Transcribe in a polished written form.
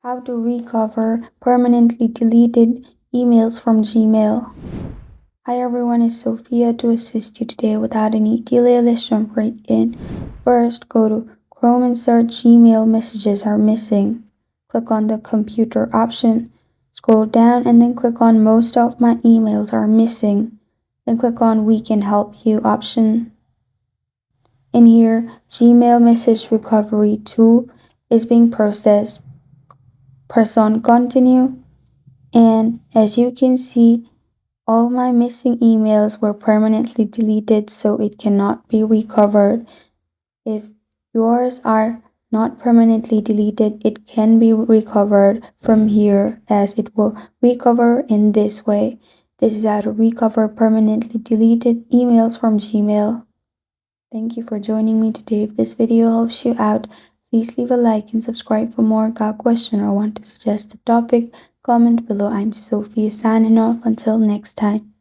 How to recover permanently deleted emails from Gmail. Hi everyone, it's Sophia to assist you today. Without any delay, let's jump right in. First, go to Chrome and search Gmail messages are missing. Click on the computer option, scroll down and then click on most of my emails are missing. Then click on we can help you option. In here, Gmail message recovery tool is being processed. Press on continue, and as you can see, all my missing emails were permanently deleted, so it cannot be recovered. If yours are not permanently deleted, it can be recovered from here, as it will recover in this way. This is how to recover permanently deleted emails from Gmail. Thank you for joining me today. If this video helps you out, please leave a like and subscribe for more. Got a question or want to suggest a topic? Comment below. I'm Sophia signing off. Until next time.